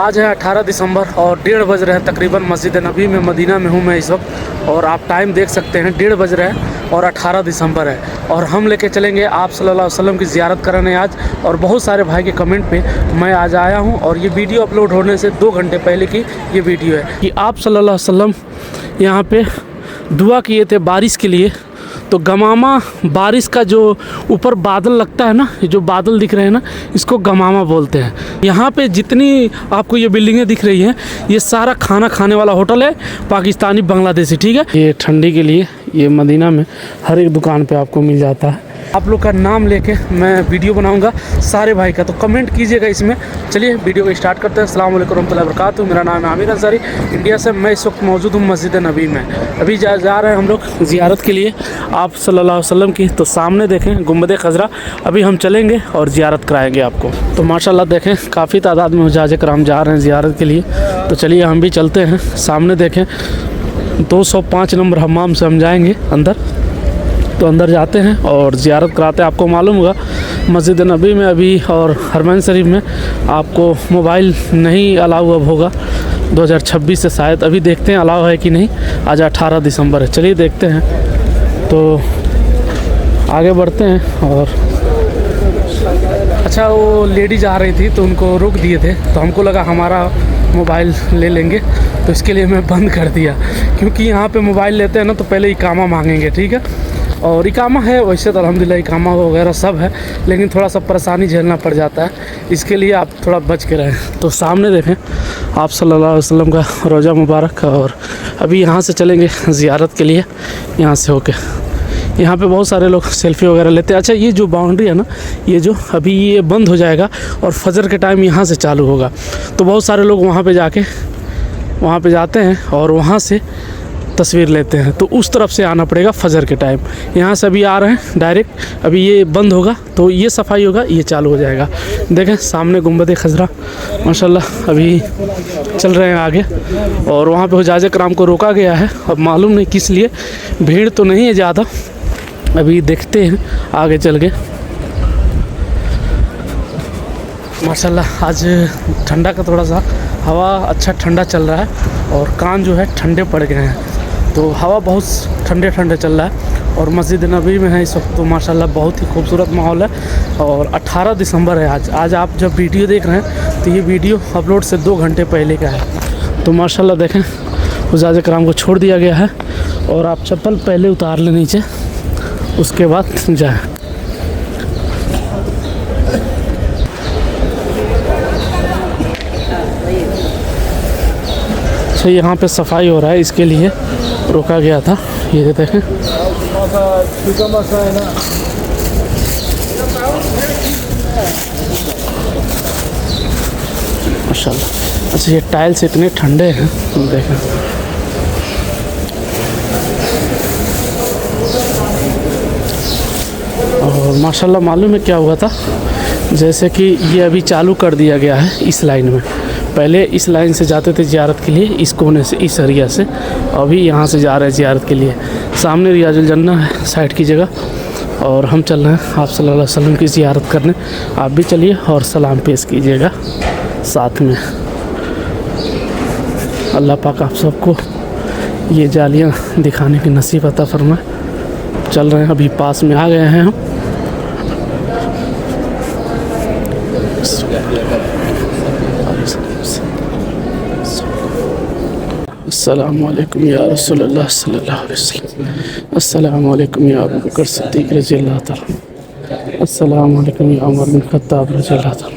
आज है 18 दिसंबर और 1:30 बज रहे हैं तकरीबन। मस्जिद नबी में मदीना में हूँ मैं इस वक्त और आप टाइम देख सकते हैं 1:30 बज रहे हैं और 18 दिसंबर है और हम लेके चलेंगे आप सल्लल्लाहु अलैहि वसल्लम की ज़ियारत करने आज। और बहुत सारे भाई के कमेंट पे मैं आज आया हूँ और ये वीडियो अपलोड होने से 2 घंटे पहले की ये वीडियो है कि आप सल्लल्लाहु अलैहि वसल्लम यहाँ पे दुआ किए थे बारिश के लिए। तो गमामा बारिश का जो ऊपर बादल लगता है ना, ये जो बादल दिख रहे हैं ना, इसको गमामा बोलते हैं। यहाँ पे जितनी आपको ये बिल्डिंगें दिख रही हैं ये सारा खाना खाने वाला होटल है, पाकिस्तानी बांग्लादेशी, ठीक है। ये ठंडी के लिए ये मदीना में हर एक दुकान पे आपको मिल जाता है। आप लोग का नाम लेके मैं वीडियो बनाऊंगा सारे भाई का, तो कमेंट कीजिएगा इसमें। चलिए वीडियो को स्टार्ट करते हैं। अस्सलाम वालेकुम रहमतुल्लाहि व बरकातुहू। मेरा नाम है आमिर अंसारी, इंडिया से। मैं इस वक्त मौजूद हूँ मस्जिद नबी में। अभी जा रहे हैं हम लोग ज़ियारत के लिए आप सल्लल्लाहु अलैहि वसल्लम की। तो सामने देखें गुंबद खज़रा, अभी हम चलेंगे और ज़ियारत कराएँगे आपको। तो माशाल्लाह देखें काफ़ी तादाद में हुज्जाज कराम जा रहे हैं ज़ियारत के लिए। तो चलिए हम भी चलते हैं। सामने देखें 205 नंबर हम्माम से हम जाएँगे अंदर। तो अंदर जाते हैं और ज़ियारत कराते हैं। आपको मालूम होगा मस्जिद नबी में अभी और हरमैन शरीफ में आपको मोबाइल नहीं अलाउ अब होगा 2026 से शायद। अभी देखते हैं अलाउ है कि नहीं। आज 18 दिसंबर है, चलिए देखते हैं। तो आगे बढ़ते हैं। और अच्छा वो लेडीज आ रही थी तो उनको रोक दिए थे, तो हमको लगा हमारा मोबाइल ले लेंगे, तो इसके लिए मैं बंद कर दिया। क्योंकि यहाँ पे मोबाइल लेते हैं ना तो पहले इकामा मांगेंगे, ठीक है। और इकामा है वैसे तो अल्हम्दुलिल्लाह इकामा वगैरह सब है, लेकिन थोड़ा सा परेशानी झेलना पड़ जाता है, इसके लिए आप थोड़ा बच के रहें। तो सामने देखें आप सल्लल्लाहु अलैहि वसल्लम का रोज़ा मुबारक। और अभी यहाँ से चलेंगे ज़ियारत के लिए, यहाँ से होके। यहाँ पे बहुत सारे लोग सेल्फ़ी वगैरह लेते हैं। अच्छा ये जो बाउंड्री है ना, ये जो अभी ये बंद हो जाएगा और फजर के टाइम यहाँ से चालू होगा। तो बहुत सारे लोग वहाँ पे जाके वहाँ पे जाते हैं और वहाँ से तस्वीर लेते हैं। तो उस तरफ से आना पड़ेगा फजर के टाइम। यहाँ से अभी आ रहे हैं डायरेक्ट, अभी ये बंद होगा तो ये सफाई होगा, ये चालू हो जाएगा। देखें सामने गुंबद खज़रा माशाल्लाह अभी चल रहे हैं आगे। और वहाँ पे हुज्जाज कराम को रोका गया है, अब मालूम नहीं किस लिए। भीड़ तो नहीं है ज़्यादा, अभी देखते हैं आगे चल के। माशाल्लाह आज ठंडा का थोड़ा सा हवा अच्छा ठंडा चल रहा है और कान जो है ठंडे पड़ गए हैं। तो हवा बहुत ठंडे ठंडे चल रहा है और मस्जिद नबी में है इस वक्त। तो माशाल्लाह बहुत ही खूबसूरत माहौल है। और 18 दिसंबर है आज आप जब वीडियो देख रहे हैं तो ये वीडियो अपलोड से 2 घंटे पहले का है। तो माशाल्लाह देखें हुज्जाज कराम को छोड़ दिया गया है और आप चप्पल पहले उतार लें नीचे, उसके बाद जाएँ। तो यहाँ पे सफाई हो रहा है, इसके लिए रोका गया था। ये देखें माशाल्लाह। अच्छा ये टाइल्स इतने ठंडे हैं, देखें। और माशाल्लाह मालूम है क्या हुआ था, जैसे कि ये अभी चालू कर दिया गया है इस लाइन में। पहले इस लाइन से जाते थे ज़ियारत के लिए, इस कोने से, इस एरिया से। अभी यहाँ से जा रहे हैं ज़ियारत के लिए। सामने रियाजुल जन्ना है साइड की जगह और हम चल रहे हैं आप सल्लल्लाहु अलैहि वसल्लम की ज़ियारत करने। आप भी चलिए और सलाम पेश कीजिएगा साथ में। अल्लाह पाक आप सबको ये जालियाँ दिखाने की नसीब अता फरमाए। चल रहे हैं, अभी पास में आ गए हैं हम। अस्सलामु अलैकुम या रसूलुल्लाह सल्लल्लाहु अलैहि वसल्लम। अस्सलामु अलैकुम या अबू बकर सिद्दीक़ रज़ियल्लाहु तआला। अस्सलामु अलैकुम या उमर बिन खत्ताब रज़ियल्लाहु तआला।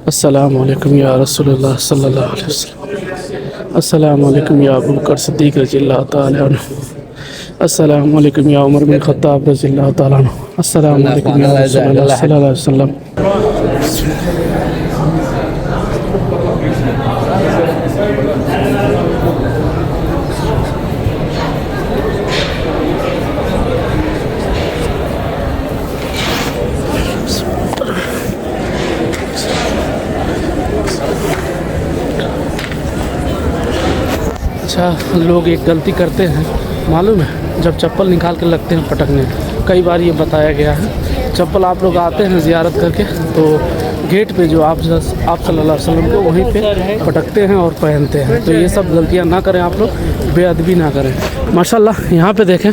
अस्सलामु अलैकुम या रसूलुल्लाह सल्लल्लाहु अलैहि वसल्लम। अस्सलामु अलैकुम या अबू बकर सिद्दीक़ रज़ियल्लाहु तआला अन्हु। अस्सलामु अलैकुम या उमर बिन खत्ताब रज़ियल्लाहु तआला अन्हु। अस्सलामु अलैकुम या रसूलुल्लाह सल्लल्लाहु अलैहि वसल्लम। अच्छा लोग एक गलती करते हैं मालूम है, जब चप्पल निकाल के लगते हैं पटकने। कई बार ये बताया गया है, चप्पल आप लोग आते हैं ज़ियारत करके तो गेट पे जो आप सल्लल्लाहु अलैहि वसल्लम को वहीं पे पटकते हैं और पहनते हैं। तो ये सब गलतियाँ ना करें आप लोग, बेअदबी ना करें। माशाल्लाह यहाँ पे देखें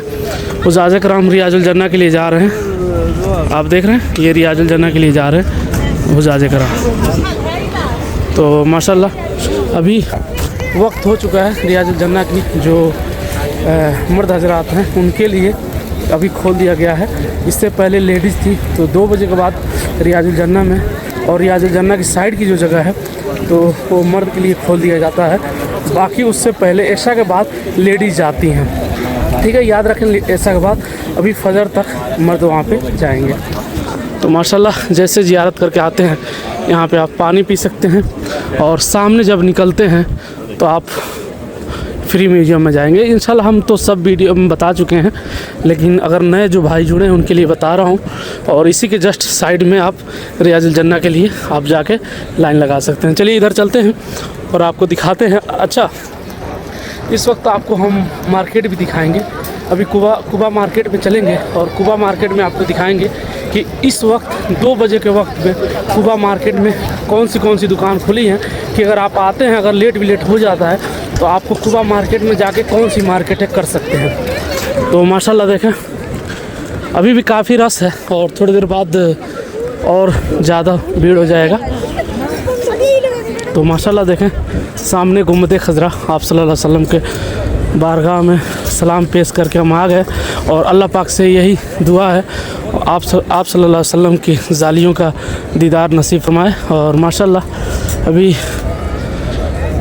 उज़ाज़े कराम रियाजुल जन्ना के लिए जा रहे हैं। आप देख रहे हैं ये रियाजुल जन्ना के लिए जा रहे हैं उज़ाज़े कराम। तो माशाल्लाह अभी वक्त हो चुका है रियाजुल जन्ना की जो मर्द हजरात हैं उनके लिए अभी खोल दिया गया है। इससे पहले लेडीज़ थी, तो 2 बजे के बाद रियाजुल जन्ना में और रियाजुल जन्ना की साइड की जो जगह है तो वो मर्द के लिए खोल दिया जाता है। बाकी उससे पहले ऐशा के बाद लेडीज़ जाती हैं, ठीक है, याद रखें। ऐशा के बाद अभी फजर तक मर्द वहाँ पे जाएंगे। तो माशाल्लाह जैसे ज़ियारत करके आते हैं यहाँ पे आप पानी पी सकते हैं और सामने जब निकलते हैं तो आप फ्री म्यूजियम में जाएंगे। इंशाल्लाह हम तो सब वीडियो में बता चुके हैं, लेकिन अगर नए जो भाई जुड़े हैं उनके लिए बता रहा हूँ। और इसी के जस्ट साइड में आप रियाजुल जन्ना के लिए आप जाके लाइन लगा सकते हैं। चलिए इधर चलते हैं और आपको दिखाते हैं। अच्छा, इस वक्त आपको हम मार्केट भी दिखाएंगे। अभी कुबा मार्केट में चलेंगे और कुबा मार्केट में आपको दिखाएंगे कि इस वक्त 2 बजे के वक्त में कुबा मार्केट में कौन सी दुकान खुली हैं, कि अगर आप आते हैं, अगर लेट हो जाता है तो आपको कुबा मार्केट में जाके कौन सी मार्केटें कर सकते हैं। तो माशाल्लाह देखें अभी भी काफ़ी रश है और थोड़ी देर बाद और ज़्यादा भीड़ हो जाएगा। तो माशाल्लाह देखें सामने गुम्बद खज़रा आप सल्लल्लाहु अलैहि वसल्लम के बारगाह में सलाम पेश करके हम आ गए और अल्लाह पाक से यही दुआ है आप सल्लल्लाहु अलैहि वसल्लम की जालियों का दीदार नसीब फरमाए। और माशाल्लाह अभी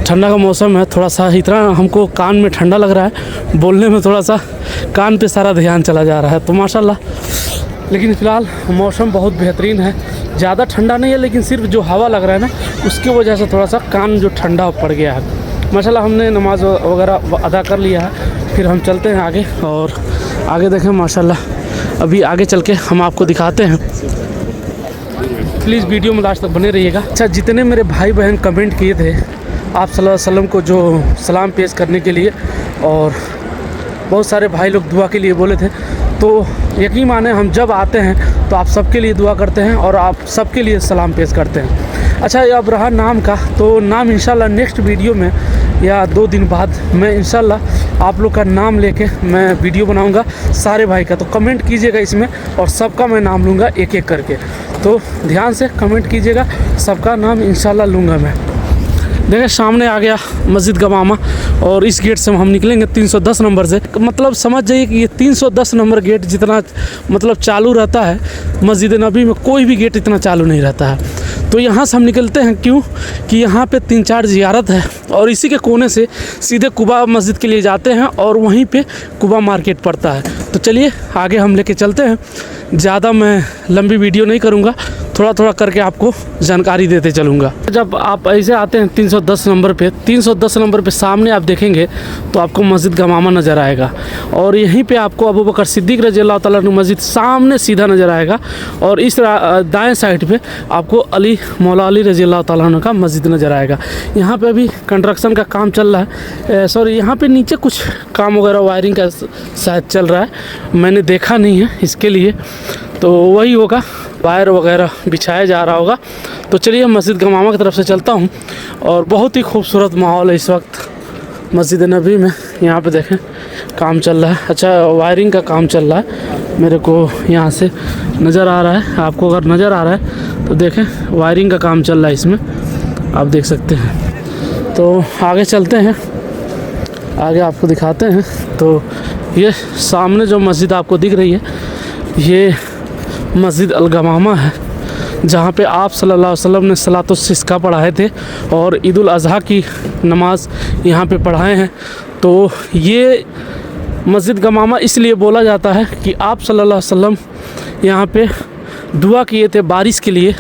ठंडा का मौसम है, थोड़ा सा इतना हमको कान में ठंडा लग रहा है, बोलने में थोड़ा सा कान पे सारा ध्यान चला जा रहा है। तो माशाल्लाह लेकिन फ़िलहाल मौसम बहुत बेहतरीन है, ज़्यादा ठंडा नहीं है, लेकिन सिर्फ जो हवा लग रहा है ना उसकी वजह से थोड़ा सा कान जो ठंडा पड़ गया है। माशाल्लाह हमने नमाज वगैरह अदा कर लिया है, फिर हम चलते हैं आगे और आगे देखें माशाल्लाह अभी आगे चल के हम आपको दिखाते हैं। प्लीज़ वीडियो में लास्ट तक बने रहिएगा। अच्छा, जितने मेरे भाई बहन कमेंट किए थे आप सल्लल्लाहु अलैहि वसल्लम को जो सलाम पेश करने के लिए, और बहुत सारे भाई लोग दुआ के लिए बोले थे, तो यकीन माने हम जब आते हैं तो आप सबके लिए दुआ करते हैं और आप सबके लिए सलाम पेश करते हैं। अच्छा, ये अब रहा नाम का, तो नाम इंशाल्लाह नेक्स्ट वीडियो में या 2 दिन बाद मैं इंशाल्लाह आप लोग का नाम लेके मैं वीडियो बनाऊंगा सारे भाई का। तो कमेंट कीजिएगा इसमें और सबका मैं नाम लूँगा एक एक करके, तो ध्यान से कमेंट कीजिएगा, सबका नाम इंशाल्लाह लूँगा मैं। देखिए सामने आ गया मस्जिद गमामा और इस गेट से हम निकलेंगे 310 नंबर से। मतलब समझ जाइए कि ये 310 नंबर गेट जितना मतलब चालू रहता है, मस्जिद नबी में कोई भी गेट इतना चालू नहीं रहता है। तो यहाँ से हम निकलते हैं, क्यों कि यहाँ पे 3-4 ज़ियारत है और इसी के कोने से सीधे कुबा मस्जिद के लिए जाते हैं और वहीं पे कुबा मार्केट पड़ता है। तो चलिए आगे हम लेके चलते हैं। ज़्यादा मैं लंबी वीडियो नहीं करूँगा, थोड़ा करके आपको जानकारी देते चलूँगा। जब आप ऐसे आते हैं 310 नंबर पे सामने आप देखेंगे तो आपको मस्जिद गमामा नज़र आएगा और यहीं पे आपको अबू बकर सिद्दीक़ रज़ियल्लाहु ताला अन्हु मस्जिद सामने सीधा नज़र आएगा और इस दाएं साइड पे आपको अली मौला अली रज़ियल्लाहु ताला अन्हु का मस्जिद नज़र आएगा। यहाँ पे अभी कंस्ट्रक्शन का काम चल रहा है, सॉरी यहाँ पे नीचे कुछ काम वगैरह वायरिंग का शायद चल रहा है, मैंने देखा नहीं है इसके लिए, तो वही होगा, वायर वगैरह बिछाया जा रहा होगा। तो चलिए मस्जिद गमामा की तरफ से चलता हूँ और बहुत ही खूबसूरत माहौल है इस वक्त मस्जिद नबी में। यहाँ पे देखें काम चल रहा है, अच्छा वायरिंग का काम चल रहा है, मेरे को यहाँ से नज़र आ रहा है, आपको अगर नज़र आ रहा है तो देखें वायरिंग का काम चल रहा है इसमें, आप देख सकते हैं। तो आगे चलते हैं, आगे आपको दिखाते हैं। तो ये सामने जो मस्जिद आपको दिख रही है ये मस्जिद अल-गमामा है, जहाँ पे आप सल्लल्लाहु अलैहि वसल्लम ने सलातुस्सिस्का पढ़ाए थे और ईद उल अज़हा की नमाज यहाँ पे पढ़ाए हैं। तो ये मस्जिद गमामा इसलिए बोला जाता है कि आप सल्लल्लाहु अलैहि वसल्लम यहाँ पे दुआ किए थे बारिश के लिए।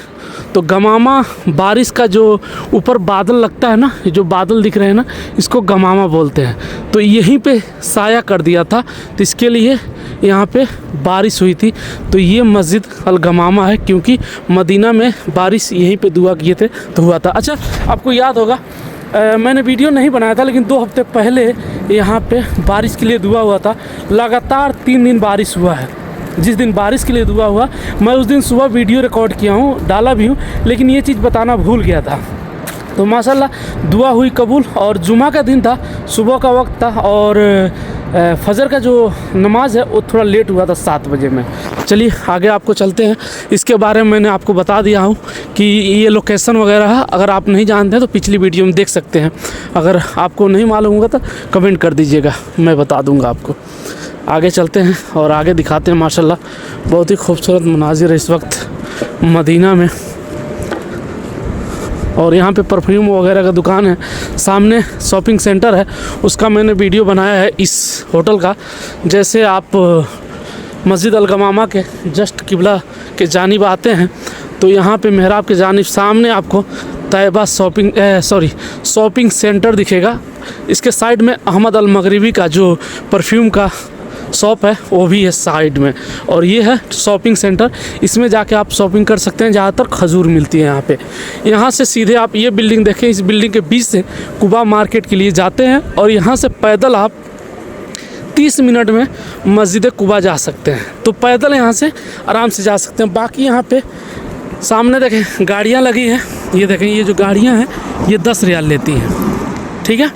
तो गमामा बारिश का जो ऊपर बादल लगता है ना, ये जो बादल दिख रहे हैं ना, इसको गमामा बोलते हैं। तो यहीं पे साया कर दिया था, तो इसके लिए यहाँ पे बारिश हुई थी। तो ये मस्जिद अल गमामा है, क्योंकि मदीना में बारिश यहीं पे दुआ किए थे तो हुआ था। अच्छा, आपको याद होगा मैंने वीडियो नहीं बनाया था, लेकिन 2 हफ्ते पहले यहाँ पे बारिश के लिए दुआ हुआ था। लगातार 3 दिन बारिश हुआ है, जिस दिन बारिश के लिए दुआ हुआ, मैं उस दिन सुबह वीडियो रिकॉर्ड किया हूँ, डाला भी हूँ, लेकिन ये चीज़ बताना भूल गया था। तो माशाल्लाह दुआ हुई कबूल। और जुमा का दिन था, सुबह का वक्त था और फजर का जो नमाज है वो थोड़ा लेट हुआ था 7 बजे में। चलिए आगे आपको चलते हैं। इसके बारे में मैंने आपको बता दिया हूँ कि ये लोकेशन वगैरह है, अगर आप नहीं जानते हैं तो पिछली वीडियो में देख सकते हैं। अगर आपको नहीं मालूम होगा तो कमेंट कर दीजिएगा, मैं बता दूँगा आपको। आगे चलते हैं और आगे दिखाते हैं। माशाल्लाह बहुत ही खूबसूरत मनाजिर है इस वक्त मदीना में। और यहाँ पे परफ्यूम वगैरह का दुकान है, सामने शॉपिंग सेंटर है, उसका मैंने वीडियो बनाया है इस होटल का। जैसे आप मस्जिद अल गमामा के जस्ट किबला के जानिब आते हैं तो यहाँ पे मेहराब के जानिब सामने आपको तैयबा शॉपिंग सेंटर दिखेगा। इसके साइड में अहमद अल मगरिबी का जो परफ्यूम का शॉप है वो भी है साइड में। और ये है शॉपिंग सेंटर, इसमें जाके आप शॉपिंग कर सकते हैं। ज़्यादातर खजूर मिलती है यहाँ पे। यहाँ से सीधे आप ये बिल्डिंग देखें, इस बिल्डिंग के बीच से कुबा मार्केट के लिए जाते हैं और यहाँ से पैदल आप 30 मिनट में मस्जिद कुबा जा सकते हैं। तो पैदल यहाँ से आराम से जा सकते हैं। बाकी यहाँ पे सामने देखें गाड़ियाँ लगी हैं, ये देखें, ये जो गाड़ियाँ हैं ये 10 रियाल लेती हैं, ठीक है।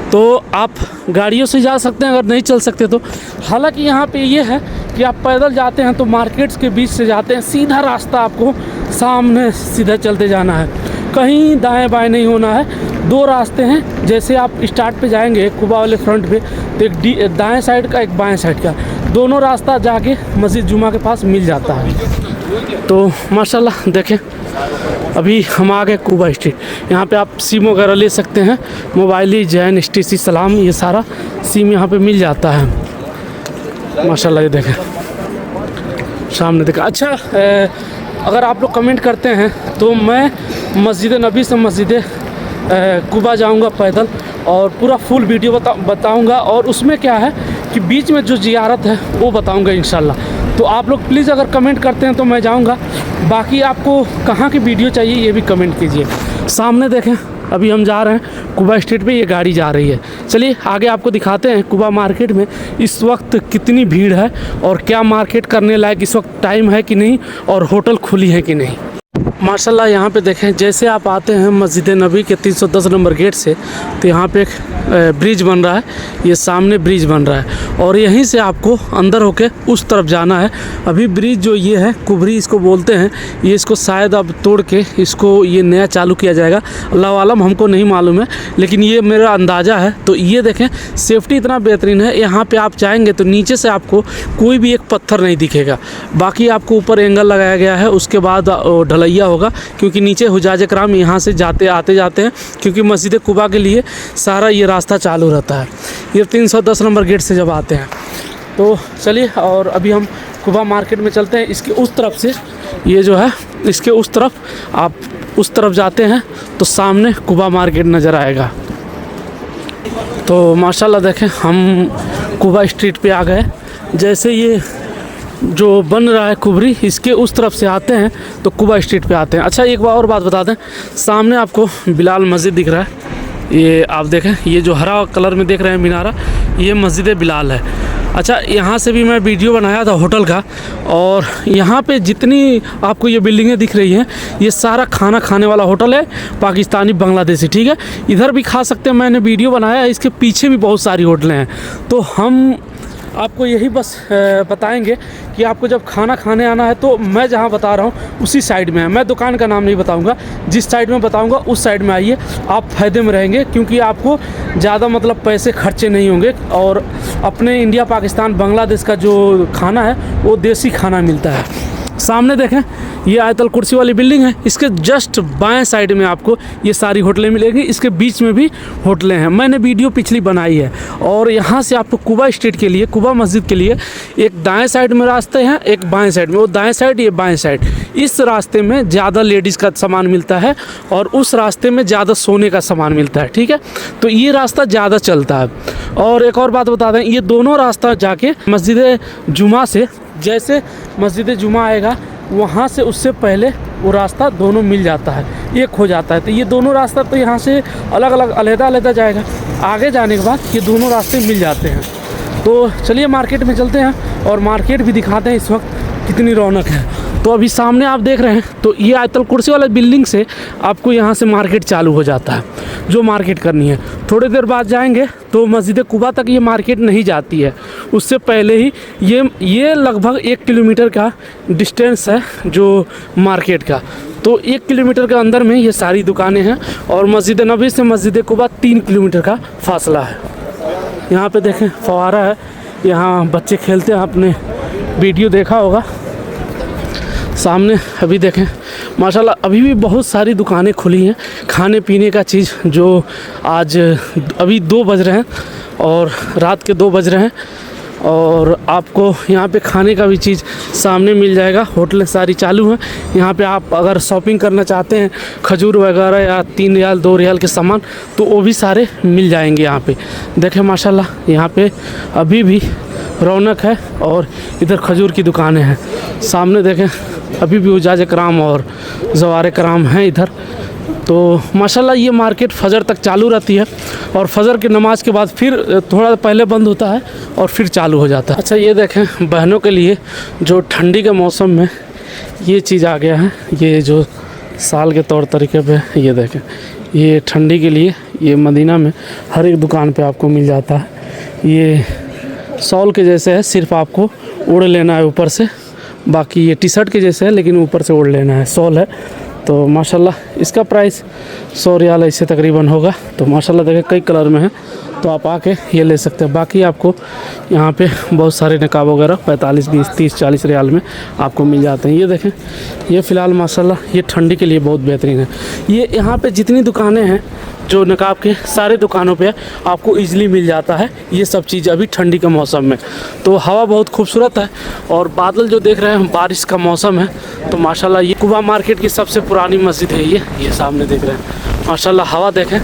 तो आप गाड़ियों से जा सकते हैं अगर नहीं चल सकते तो। हालांकि यहाँ पे ये है कि आप पैदल जाते हैं तो मार्केट्स के बीच से जाते हैं, सीधा रास्ता आपको सामने सीधा चलते जाना है, कहीं दाएं बाएं नहीं होना है। 2 रास्ते हैं। जैसे आप स्टार्ट पे जाएंगे कुबा वाले फ्रंट पे तो एक दाएं साइड का, एक बाएं साइड का, दोनों रास्ता जाके मस्जिद जुमा के पास मिल जाता है। तो माशाल्लाह देखें अभी हम आ गए कुबा स्ट्रीट। यहाँ पे आप सिम वगैरह ले सकते हैं, मोबाइली, जैन, STC, सलाम, ये सारा सिम यहाँ पे मिल जाता है। माशाल्लाह ये देखें सामने देखें। अच्छा अगर आप लोग कमेंट करते हैं तो मैं मस्जिद नबी से मस्जिद कुबा जाऊँगा पैदल और पूरा फुल वीडियो बताऊँगा। और उसमें क्या है कि बीच में जो ज़ियारत है वो बताऊँगा इंशाल्लाह। तो आप लोग प्लीज़ अगर कमेंट करते हैं तो मैं जाऊंगा। बाकी आपको कहाँ की वीडियो चाहिए ये भी कमेंट कीजिए। सामने देखें अभी हम जा रहे हैं कुबा स्ट्रीट पे, ये गाड़ी जा रही है। चलिए आगे आपको दिखाते हैं कुबा मार्केट में इस वक्त कितनी भीड़ है और क्या मार्केट करने लायक इस वक्त टाइम है कि नहीं और होटल खुली है कि नहीं। माशाल्लाह यहाँ पे देखें, जैसे आप आते हैं मस्जिद नबी के 310 नंबर गेट से तो यहाँ पे एक ब्रिज बन रहा है, ये सामने ब्रिज बन रहा है और यहीं से आपको अंदर होके उस तरफ जाना है। अभी ब्रिज जो ये है कुबरी इसको बोलते हैं, ये इसको शायद अब तोड़ के इसको ये नया चालू किया जाएगा, अल्लाह आलम, हमको नहीं मालूम है, लेकिन ये मेरा अंदाज़ा है। तो ये देखें सेफ्टी इतना बेहतरीन है, यहाँ पर आप जाएँगे तो नीचे से आपको कोई भी एक पत्थर नहीं दिखेगा। बाकी आपको ऊपर एंगल लगाया गया है, उसके बाद ढलैया होगा क्योंकि नीचे हुजाज कराम यहाँ से आते जाते हैं, क्योंकि मस्जिद कुबा के लिए सारा ये रास्ता चालू रहता है। ये 310 नंबर गेट से जब आते हैं तो चलिए और अभी हम कुबा मार्केट में चलते हैं। इसके उस तरफ से ये जो है, इसके उस तरफ आप उस तरफ जाते हैं तो सामने कुबा मार्केट नज़र आएगा। तो माशाल्लाह देखें हम कुबा स्ट्रीट पे आ गए। जैसे ये जो बन रहा है कुबरी, इसके उस तरफ से आते हैं तो कुबा स्ट्रीट पे आते हैं। अच्छा एक बार और बात बता दें, सामने आपको बिलाल मस्जिद दिख रहा है, ये आप देखें, ये जो हरा कलर में देख रहे हैं मीनारा, ये मस्जिद बिलाल है। अच्छा यहाँ से भी मैं वीडियो बनाया था होटल का, और यहाँ पे जितनी आपको ये बिल्डिंगें दिख रही हैं ये सारा खाना खाने वाला होटल है, पाकिस्तानी बांग्लादेशी, ठीक है। इधर भी खा सकते हैं, मैंने वीडियो बनाया है, इसके पीछे भी बहुत सारी होटलें हैं। तो हम आपको यही बस बताएंगे कि आपको जब खाना खाने आना है तो मैं जहाँ बता रहा हूँ उसी साइड में है। मैं दुकान का नाम नहीं बताऊँगा, जिस साइड में बताऊँगा उस साइड में आइए, आप फ़ायदे में रहेंगे, क्योंकि आपको ज़्यादा मतलब पैसे खर्चे नहीं होंगे और अपने इंडिया, पाकिस्तान, बांग्लादेश का जो खाना है वो देसी खाना मिलता है। सामने देखें ये आयतल कुर्सी वाली बिल्डिंग है, इसके जस्ट बाएं साइड में आपको ये सारी होटलें मिलेंगी, इसके बीच में भी होटलें हैं। मैंने वीडियो पिछली बनाई है। और यहाँ से आपको कुबा स्ट्रीट के लिए, कुबा मस्जिद के लिए एक दाएं साइड में रास्ते हैं, एक बाएं साइड में, वो दाएं साइड ये बाएं साइड। इस रास्ते में ज़्यादा लेडीज़ का सामान मिलता है और उस रास्ते में ज़्यादा सोने का सामान मिलता है, ठीक है। तो ये रास्ता ज़्यादा चलता है। और एक और बात बता दें, ये दोनों रास्ता जाके मस्जिद जुमा से, जैसे मस्जिद जुमा आएगा वहाँ से उससे पहले वो रास्ता दोनों मिल जाता है, एक हो जाता है। तो ये दोनों रास्ता तो यहाँ से अलग अलग अलग जाएगा, आगे जाने के बाद ये दोनों रास्ते मिल जाते हैं। तो चलिए मार्केट में चलते हैं और मार्केट भी दिखाते हैं इस वक्त कितनी रौनक है। तो अभी सामने आप देख रहे हैं, तो ये आयतल कुर्सी वाला बिल्डिंग से आपको यहाँ से मार्केट चालू हो जाता है, जो मार्केट करनी है। थोड़ी देर बाद जाएंगे तो मस्जिद कुबा तक ये मार्केट नहीं जाती है, उससे पहले ही ये लगभग 1 किलोमीटर का डिस्टेंस है जो मार्केट का। तो 1 किलोमीटर के अंदर में ये सारी दुकानें हैं और मस्जिद नबी से मस्जिद कुबा 3 किलोमीटर का फासला है। यहाँ पे देखें फव्वारा है, यहाँ बच्चे खेलते हैं, आपने वीडियो देखा होगा। सामने अभी देखें माशाल्लाह अभी भी बहुत सारी दुकानें खुली हैं खाने पीने का चीज़, जो आज अभी 2 बज रहे हैं और रात के 2 बज रहे हैं और आपको यहाँ पे खाने का भी चीज़ सामने मिल जाएगा। होटलें सारी चालू हैं। यहाँ पे आप अगर शॉपिंग करना चाहते हैं खजूर वगैरह या 3 रियाल 2 रियाल के सामान, तो वो भी सारे मिल जाएंगे यहाँ पे। देखें माशाल्लाह यहाँ पे अभी भी रौनक है और इधर खजूर की दुकानें हैं। सामने देखें अभी भी उजाज कराम और जवार कराम हैं इधर। तो माशाल्लाह ये मार्केट फजर तक चालू रहती है और फजर की नमाज के बाद फिर थोड़ा पहले बंद होता है और फिर चालू हो जाता है। अच्छा ये देखें बहनों के लिए जो ठंडी के मौसम में ये चीज़ आ गया है, ये जो साल के तौर तरीके पे ये देखें, ये ठंडी के लिए ये मदीना में हर एक दुकान पे आपको मिल जाता है। ये शॉल के जैसे है, सिर्फ आपको ओढ़ लेना है ऊपर से, बाकी ये टी शर्ट के जैसे है लेकिन ऊपर से ओढ़ लेना है, शॉल है। तो माशाल्लाह इसका प्राइस 100 रियाल ऐसे तकरीबन होगा। तो माशाल्लाह देखें कई कलर में है, तो आप आके ये ले सकते हैं। बाकी आपको यहाँ पे बहुत सारे नकाब वगैरह 45, 20, 30, 40 रियाल में आपको मिल जाते हैं। ये देखें ये फ़िलहाल माशाल्लाह ये ठंडी के लिए बहुत बेहतरीन है। ये यहाँ पे जितनी दुकानें हैं जो नकाब के, सारे दुकानों पे आपको इजीली मिल जाता है ये सब चीज़ अभी ठंडी के मौसम में। तो हवा बहुत खूबसूरत है और बादल जो देख रहे हैं बारिश का मौसम है। तो माशाल्लाह ये कुबा मार्केट की सबसे पुरानी मस्जिद है ये सामने देख रहे हैं। माशाल्लाह हवा देखें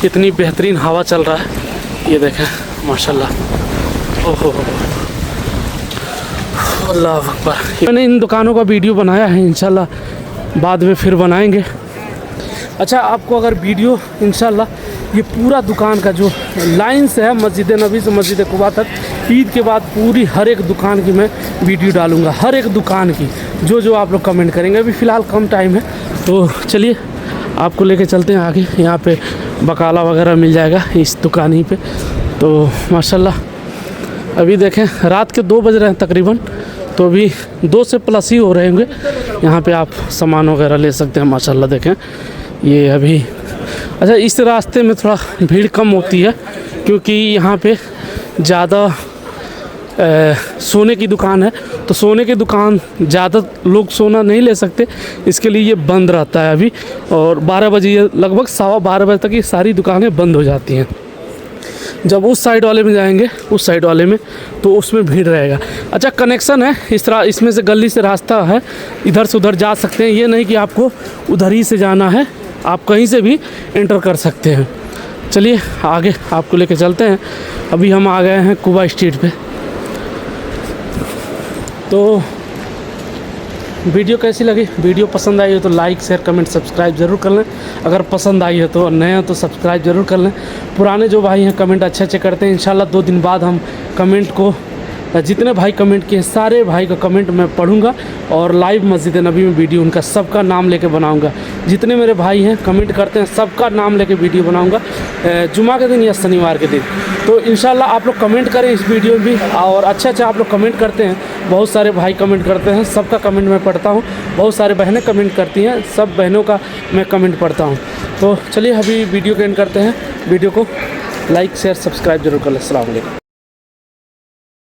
कितनी बेहतरीन हवा चल रहा है, ये देखें माशाल्लाह। ओहो अल्लाह अकबर। मैंने इन दुकानों का वीडियो बनाया है, इंशाल्लाह बाद में फिर बनाएंगे। अच्छा आपको अगर वीडियो इंशाल्लाह ये पूरा दुकान का जो लाइन से है मस्जिद नबी से मस्जिद कुबा तक, ईद के बाद पूरी हर एक दुकान की मैं वीडियो डालूँगा, हर एक दुकान की जो आप लोग कमेंट करेंगे। अभी फ़िलहाल कम टाइम है, तो चलिए आपको लेके चलते हैं आगे। यहाँ पे बकाला वगैरह मिल जाएगा इस दुकान ही पे। तो माशाल्लाह अभी देखें रात के 2 बज रहे हैं तकरीबन, तो अभी 2 से प्लस ही हो रहे होंगे। यहाँ पे आप सामान वगैरह ले सकते हैं। माशाल्लाह देखें ये अभी अच्छा इस रास्ते में थोड़ा भीड़ कम होती है क्योंकि यहाँ पे ज़्यादा सोने की दुकान है, तो सोने की दुकान ज़्यादा लोग सोना नहीं ले सकते, इसके लिए ये बंद रहता है अभी। और 12 बजे लगभग 12:15 बजे तक ये सारी दुकानें बंद हो जाती हैं। जब उस साइड वाले में जाएंगे, उस साइड वाले में, तो उसमें भीड़ रहेगा। अच्छा कनेक्शन है इसमें से गली से रास्ता है, इधर से उधर जा सकते हैं। ये नहीं कि आपको उधर ही से जाना है, आप कहीं से भी एंटर कर सकते हैं। चलिए आगे आपको लेके चलते हैं। अभी हम आ गए हैं कुबा स्ट्रीट पे। तो वीडियो कैसी लगी? वीडियो पसंद आई हो तो लाइक शेयर कमेंट सब्सक्राइब ज़रूर कर लें। अगर पसंद आई है तो नया तो सब्सक्राइब ज़रूर कर लें। पुराने जो भाई हैं कमेंट अच्छे करते हैं, इंशाल्लाह 2 दिन बाद हम कमेंट को, जितने भाई कमेंट किए सारे भाई का कमेंट मैं पढ़ूंगा और लाइव मस्जिद नबी में वीडियो उनका सबका नाम लेके बनाऊंगा। जितने मेरे भाई हैं कमेंट करते हैं सबका नाम लेके वीडियो बनाऊंगा जुमा के दिन या शनिवार के दिन। तो इंशाल्लाह आप लोग कमेंट करें इस वीडियो में भी, और अच्छा आप लोग कमेंट करते हैं। बहुत सारे भाई कमेंट करते हैं, सबका कमेंट मैं पढ़ता हूँ। बहुत सारे बहनें कमेंट करती हैं, सब बहनों का मैं कमेंट पढ़ता हूँ। तो चलिए अभी वीडियो को एंड करते हैं। वीडियो को लाइक शेयर सब्सक्राइब जरूर कर लें। अस्सलाम वालेकुम।